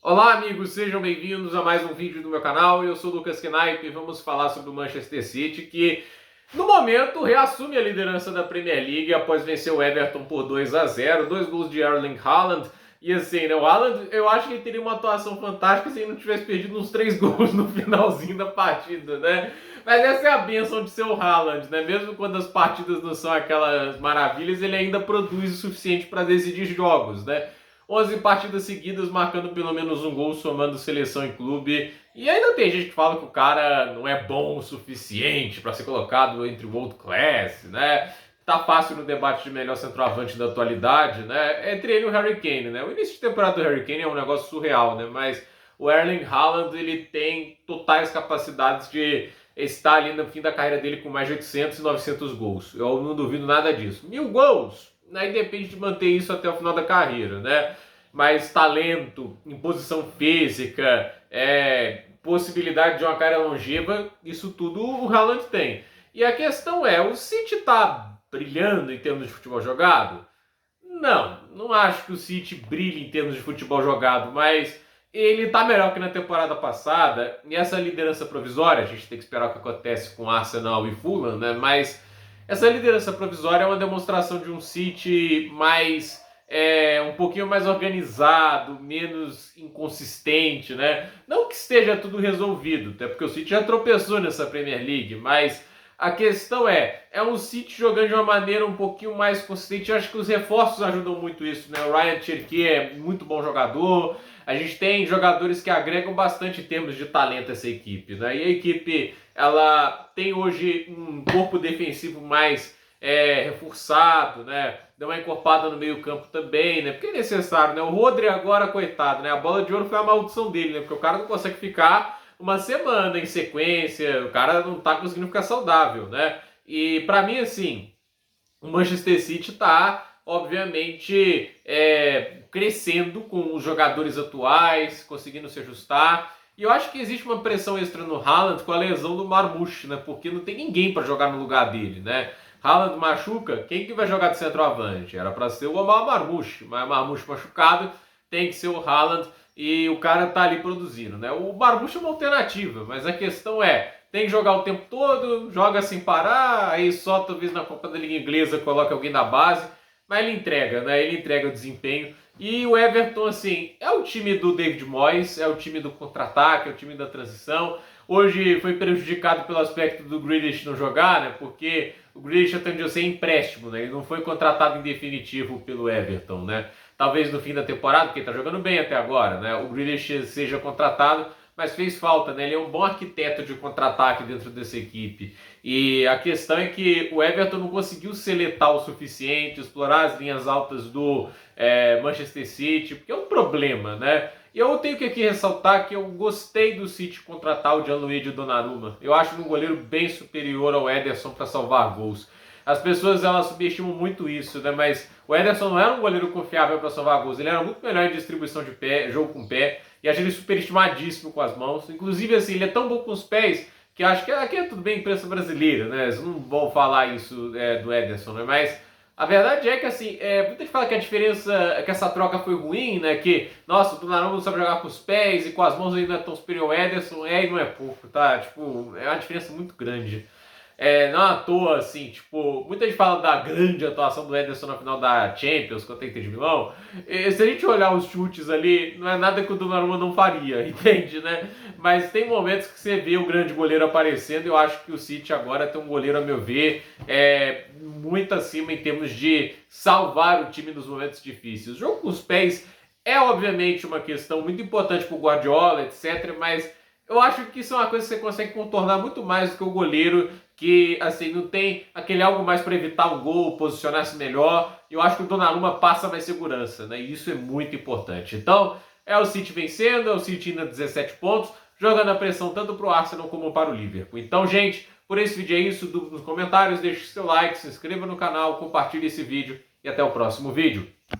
Olá amigos, sejam bem-vindos a mais um vídeo do meu canal. Eu sou o Lucas Knaip e vamos falar sobre o Manchester City, que no momento reassume a liderança da Premier League após vencer o Everton por 2-0, 2 gols de Erling Haaland. E assim, né, o Haaland, eu acho que ele teria uma atuação fantástica se ele não tivesse perdido uns 3 gols no finalzinho da partida, né? Mas essa é a bênção de ser o Haaland, né? Mesmo quando as partidas não são aquelas maravilhas, ele ainda produz o suficiente para decidir jogos, né? 11 partidas seguidas, marcando pelo menos um gol, somando seleção e clube. E ainda tem gente que fala que o cara não é bom o suficiente para ser colocado entre o World Class, né? Tá fácil no debate de melhor centroavante da atualidade, né? Entre ele e o Harry Kane, né? O início de temporada do Harry Kane é um negócio surreal, né? Mas o Erling Haaland, ele tem totais capacidades de estar ali no fim da carreira dele com mais de 800 e 900 gols. Eu não duvido nada disso. 1.000 gols! Aí depende de manter isso até o final da carreira, né? Mas talento, imposição física, possibilidade de uma carreira longeva, isso tudo o Haaland tem. E a questão é, o City tá brilhando em termos de futebol jogado? Não acho que o City brilhe em termos de futebol jogado, mas ele tá melhor que na temporada passada. E essa liderança provisória, a gente tem que esperar o que acontece com Arsenal e Fulham, né? Mas essa liderança provisória é uma demonstração de um City um pouquinho mais organizado, menos inconsistente, né? Não que esteja tudo resolvido, até porque o City já tropeçou nessa Premier League, mas a questão é um City jogando de uma maneira um pouquinho mais consistente. Eu acho que os reforços ajudam muito isso, né? O Ryan Cherki é muito bom jogador. A gente tem jogadores que agregam bastante em termos de talento a essa equipe, né? E a equipe, ela tem hoje um corpo defensivo mais reforçado, né? Deu uma encorpada no meio campo também, né? Porque é necessário, né? O Rodri agora, coitado, né? A bola de ouro foi a maldição dele, né? Porque o cara não consegue ficar uma semana em sequência, o cara não tá conseguindo ficar saudável, né? E pra mim, assim, o Manchester City tá, obviamente, crescendo com os jogadores atuais, conseguindo se ajustar. E eu acho que existe uma pressão extra no Haaland com a lesão do Marmoush, né? Porque não tem ninguém para jogar no lugar dele, né? Haaland machuca, quem que vai jogar de centroavante? Era para ser o Omar Marmoush, mas Marmoush machucado, tem que ser o Haaland e o cara tá ali produzindo, né? O Marmoush é uma alternativa, mas a questão tem que jogar o tempo todo, joga sem parar, aí só talvez na Copa da Liga Inglesa coloca alguém na base, mas ele entrega, né? Ele entrega o desempenho. E o Everton, assim, é o time do David Moyes, é o time do contra-ataque, é o time da transição. Hoje foi prejudicado pelo aspecto do Grealish não jogar, né? Porque o Grealish atendeu a ser empréstimo, né? Ele não foi contratado em definitivo pelo Everton, né? Talvez no fim da temporada, porque ele tá jogando bem até agora, né? O Grealish seja contratado, mas fez falta, né? Ele é um bom arquiteto de contra-ataque dentro dessa equipe. E a questão é que o Everton não conseguiu ser letal o suficiente, explorar as linhas altas do Manchester City, porque é um problema, né? E eu tenho que aqui ressaltar que eu gostei do City contratar o Gianluigi Donnarumma. Eu acho um goleiro bem superior ao Ederson para salvar gols. As pessoas elas subestimam muito isso, né? Mas o Ederson não era um goleiro confiável para salvar gols. Ele era muito melhor em distribuição de pé, jogo com pé. E achei ele superestimadíssimo com as mãos. Inclusive, assim, ele é tão bom com os pés que eu acho que aqui é tudo bem imprensa brasileira, né? Eles não vão falar isso do Ederson, né? Mas a verdade é que, assim, muita gente fala que a diferença, que essa troca foi ruim, né? Que, nossa, o Donnarumma não sabe jogar com os pés e com as mãos ainda é tão superior ao Ederson. E não é pouco, tá? Tipo, é uma diferença muito grande. Não à toa, assim, tipo, muita gente fala da grande atuação do Ederson na final da Champions contra a Inter de Milão. Se a gente olhar os chutes ali, não é nada que o Donnarumma não faria, entende, né? Mas tem momentos que você vê o grande goleiro aparecendo. Eu acho que o City agora tem um goleiro, a meu ver, muito acima em termos de salvar o time nos momentos difíceis. O jogo com os pés é, obviamente, uma questão muito importante para o Guardiola, etc., mas eu acho que isso é uma coisa que você consegue contornar muito mais do que o goleiro que, assim, não tem aquele algo mais para evitar um gol, posicionar-se melhor. Eu acho que o Donnarumma passa mais segurança, né? E isso é muito importante. Então, é o City vencendo, é o City indo a 17 pontos, jogando a pressão tanto para o Arsenal como para o Liverpool. Então, gente, por esse vídeo é isso. Nos comentários, deixe seu like, se inscreva no canal, compartilhe esse vídeo e até o próximo vídeo.